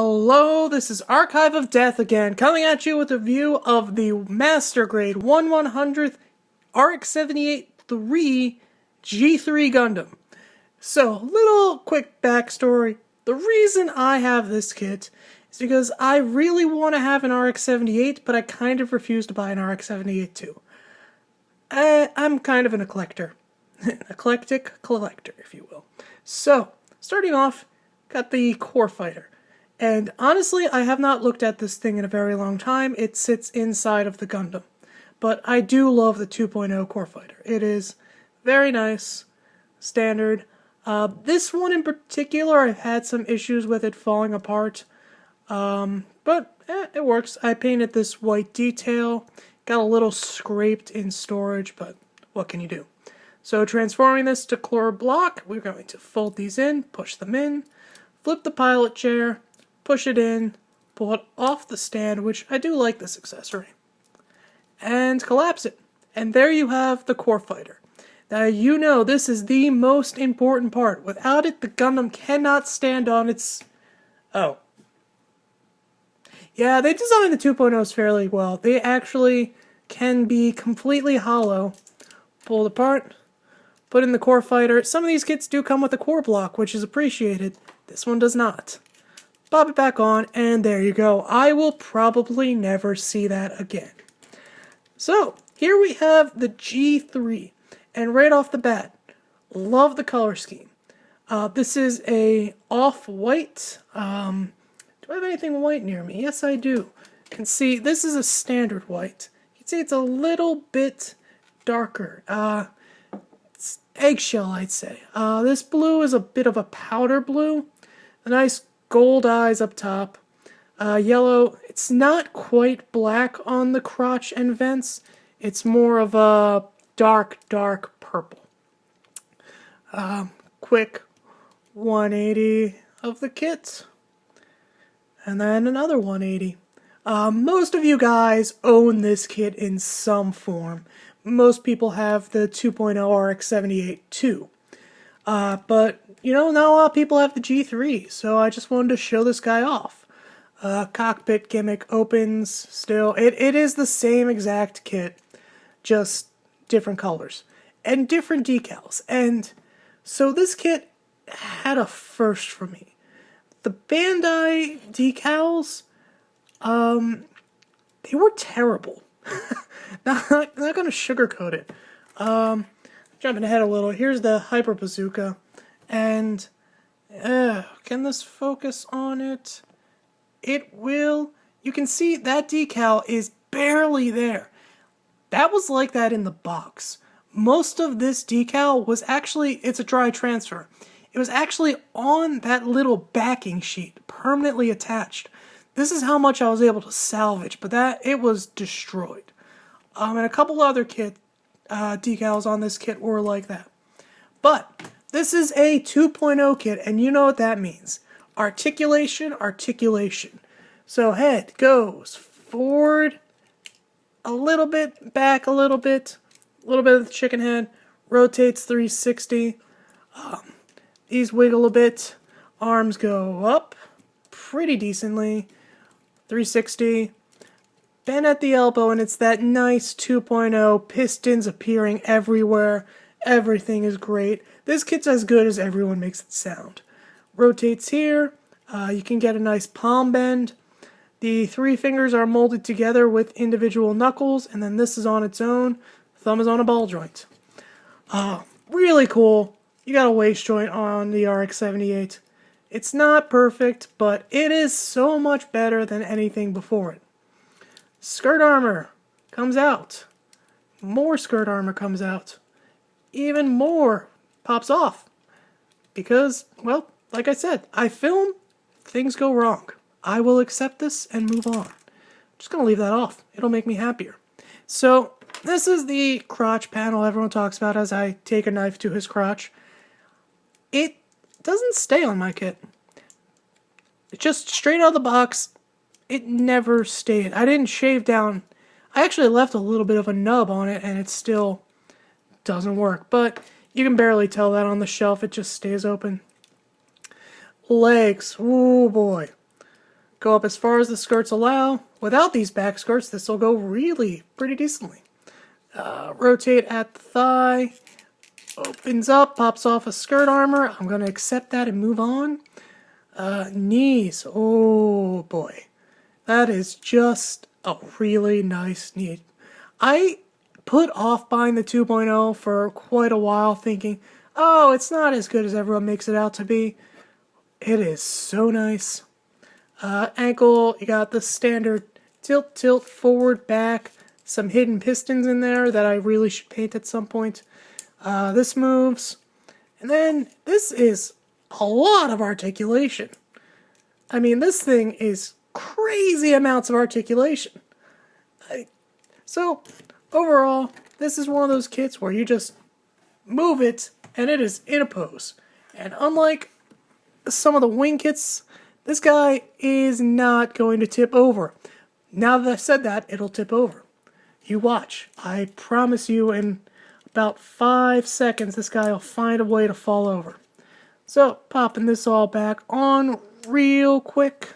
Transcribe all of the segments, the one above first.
Hello, this is Archive of Death again, coming at you with a view of the Master Grade 1/100th RX-78-3 G-3 Gundam. So, little quick backstory. The reason I have this kit is because I really want to have an RX-78, but I kind of refuse to buy an RX-78 too. I'm kind of an eclectic. Eclectic collector, if you will. So, starting off, got the Core Fighter. And honestly, I have not looked at this thing in a very long time. It sits inside of the Gundam. But I do love the 2.0 Core Fighter. It is very nice, standard. This one in particular, I've had some issues with it falling apart. But it works. I painted this white detail. Got a little scraped in storage, but what can you do? So transforming this to core block, we're going to fold these in, push them in, flip the pilot chair, push it in, pull it off the stand, which I do like this accessory, and collapse it. And there you have the Core Fighter. Now you know this is the most important part. Without it, the Gundam cannot stand on its... Oh. Yeah, they designed the 2.0s fairly well. They actually can be completely hollow. Pull it apart, put in the Core Fighter. Some of these kits do come with a core block, which is appreciated. This one does not. Pop it back on, and there you go. I will probably never see that again. So, here we have the G3, and right off the bat, love the color scheme. This is a off-white. Do I have anything white near me? Yes, I do. You can see, this is a standard white. You can see it's a little bit darker. It's eggshell, I'd say. This blue is a bit of a powder blue. A nice gold eyes up top. Yellow, it's not quite black on the crotch and vents. It's more of a dark purple. Quick 180 of the kit. And then another 180. Most of you guys own this kit in some form. Most people have the 2.0 RX-78 too. But, you know, not a lot of people have the G3, so I just wanted to show this guy off. Cockpit gimmick opens still. It is the same exact kit, just different colors and different decals. And so this kit had a first for me. The Bandai decals, they were terrible. not gonna sugarcoat it. Jumping ahead a little, here's the Hyper Bazooka, and can this focus on it? It will. You can see that decal is barely there. That was like that in the box. Most of this decal was actually, it's a dry transfer. It was actually on that little backing sheet, permanently attached. This is how much I was able to salvage, but it was destroyed. And a couple other decals on this kit were like that. But this is a 2.0 kit, and you know what that means. Articulation. So head goes forward a little bit, back a little bit of the chicken head, rotates 360. These wiggle a bit, arms go up pretty decently, 360. Bend at the elbow, and it's that nice 2.0, pistons appearing everywhere. Everything is great. This kit's as good as everyone makes it sound. Rotates here. You can get a nice palm bend. The three fingers are molded together with individual knuckles, and then this is on its own. Thumb is on a ball joint. Really cool. You got a waist joint on the RX-78. It's not perfect, but it is so much better than anything before it. Skirt armor comes out. More skirt armor comes out. Even more pops off. Because, well, like I said, I film, things go wrong. I will accept this and move on. I'm just going to leave that off. It'll make me happier. So, this is the crotch panel everyone talks about as I take a knife to his crotch. It doesn't stay on my kit. It's just straight out of the box. It never stayed. I didn't shave down. I actually left a little bit of a nub on it, and it still doesn't work. But you can barely tell that on the shelf. It just stays open. Legs. Ooh, boy. go up as far as the skirts allow. Without these back skirts, this will go really pretty decently. Rotate at the thigh, opens up, pops off a skirt armor. I'm going to accept that and move on. Knees, oh boy. That is just a really nice knee. I put off buying the 2.0 for quite a while thinking, oh, it's not as good as everyone makes it out to be. It is so nice. Ankle, you got the standard tilt, forward, back. Some hidden pistons in there that I really should paint at some point. This moves. And then this is a lot of articulation. I mean, this thing is crazy amounts of articulation. So, overall, this is one of those kits where you just move it and it is in a pose. And unlike some of the wing kits, this guy is not going to tip over. Now that I've said that, it'll tip over. You watch. I promise you in about 5 seconds, this guy will find a way to fall over. So, popping this all back on real quick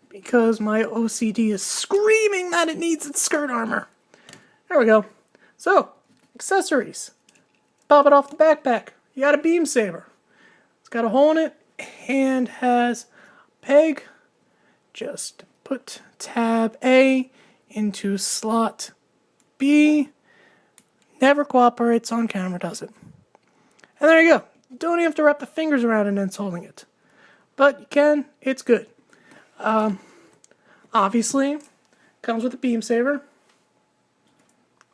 because my OCD is screaming that it needs its skirt armor. There we go. So, accessories. Pop it off the backpack. You got a beam saber. It's got a hole in it and has a peg. Just put tab A into slot B. Never cooperates on camera, does it? And there you go. Don't even have to wrap the fingers around it and it's holding it. But you can. It's good. Obviously, comes with a beam saber.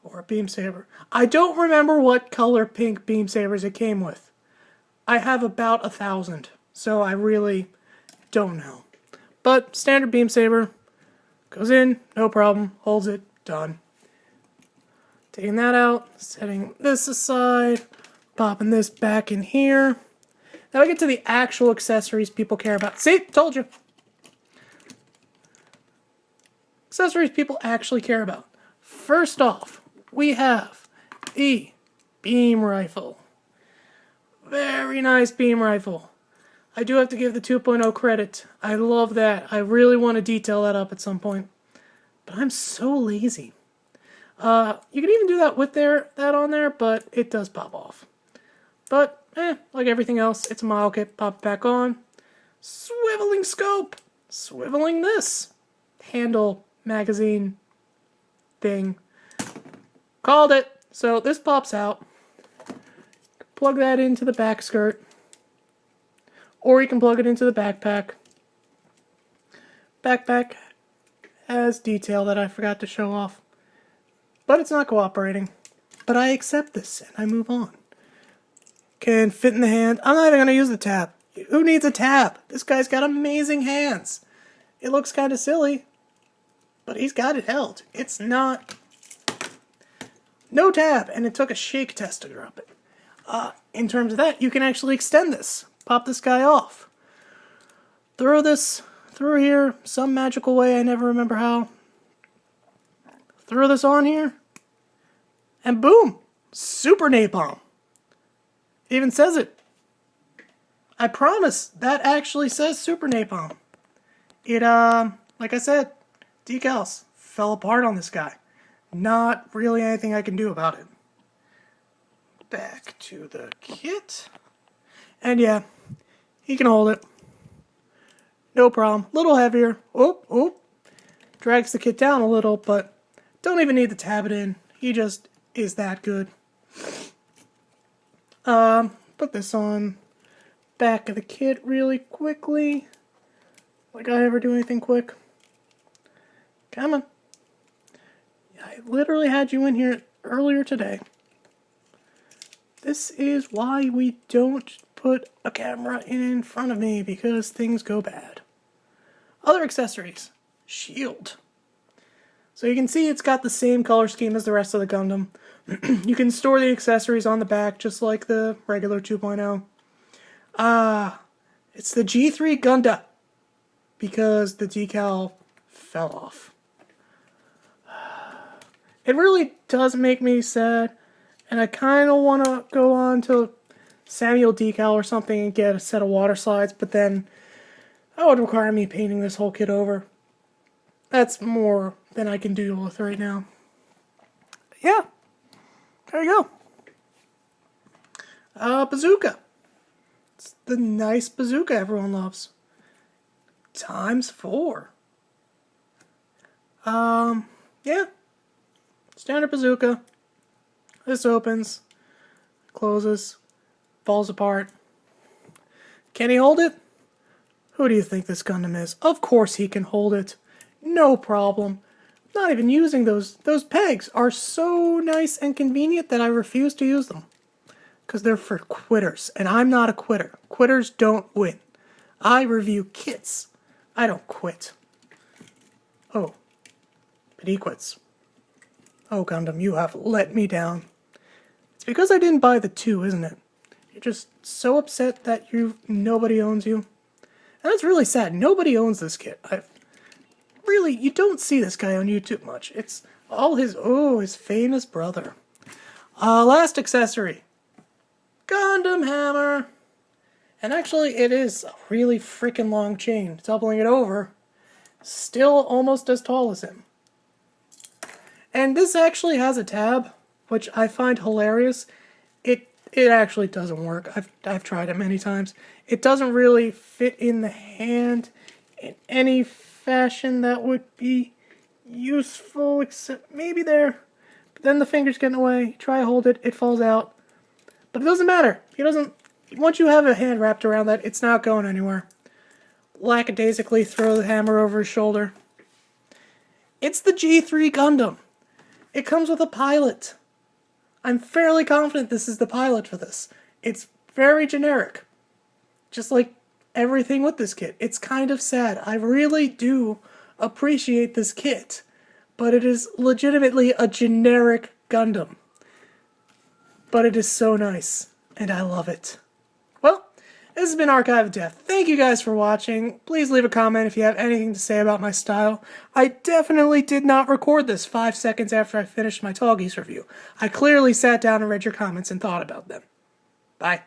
Or a beam saber. I don't remember what color pink beam sabers it came with. I have about 1,000. So I really don't know. But standard beam saber. Goes in. No problem. Holds it. Done. Taking that out, setting this aside, popping this back in here. Now I get to the actual accessories people care about. See? Told you. Accessories people actually care about. First off, we have the beam rifle. Very nice beam rifle. I do have to give the 2.0 credit. I love that. I really want to detail that up at some point. But I'm so lazy. You can even do that with that on there, but it does pop off. But, like everything else, it's a model kit. Pop it back on. Swiveling scope. Swiveling this. Handle magazine thing. Called it. So this pops out. Plug that into the back skirt. Or you can plug it into the backpack. Backpack has detail that I forgot to show off. But it's not cooperating. But I accept this and I move on. Can fit in the hand. I'm not even going to use the tab. Who needs a tab? This guy's got amazing hands. It looks kind of silly. But he's got it held. It's not... No tab. And it took a shake test to drop it. In terms of that, you can actually extend this. Pop this guy off. Throw this through here. Some magical way. I never remember how. Throw this on here, and boom, super napalm. It even says it. I promise, that actually says super napalm. It, like I said, decals fell apart on this guy. Not really anything I can do about it. Back to the kit. And yeah, he can hold it. No problem. Little heavier. Oh. Drags the kit down a little, but don't even need to tab it in. He just is that good. Put this on back of the kit really quickly. Like I ever do anything quick. Come on. I literally had you in here earlier today. This is why we don't put a camera in front of me, because things go bad. Other accessories. Shield. So you can see it's got the same color scheme as the rest of the Gundam. You can store the accessories on the back just like the regular 2.0. It's the G-3 Gundam because the decal fell off. It really does make me sad, and I kind of want to go on to Samuel decal or something and get a set of water slides, but then That would require me painting this whole kit over. That's more than I can deal with right now. Yeah, there you go. Bazooka. It's the nice bazooka everyone loves. ×4. Yeah. Standard bazooka. This opens, closes, falls apart. Can he hold it? Who do you think this Gundam is? Of course he can hold it. No problem. Not even using those. Those pegs are so nice and convenient that I refuse to use them. Because they're for quitters, and I'm not a quitter. Quitters don't win. I review kits. I don't quit. Oh, but he quits. Oh, Gundam, you have let me down. It's because I didn't buy the 2, isn't it? You're just so upset that nobody owns you. And that's really sad. Nobody owns this kit. You don't see this guy on YouTube much. It's all his famous brother. Last accessory. Gundam hammer. And actually, it is a really freaking long chain. Doubling it over, still almost as tall as him. And this actually has a tab, which I find hilarious. It actually doesn't work. I've tried it many times. It doesn't really fit in the hand in any fashion that would be useful, except maybe there. But then the finger's getting away. You try to hold it, it falls out. But it doesn't matter. Once you have a hand wrapped around that, it's not going anywhere. Lackadaisically throw the hammer over his shoulder. It's the G-3 Gundam. It comes with a pilot. I'm fairly confident this is the pilot for this. It's very generic. Just like everything with this kit. It's kind of sad. I really do appreciate this kit. But it is legitimately a generic Gundam. But it is so nice. And I love it. Well, this has been Archive of Death. Thank you guys for watching. Please leave a comment if you have anything to say about my style. I definitely did not record this 5 seconds after I finished my Tall Geese review. I clearly sat down and read your comments and thought about them. Bye.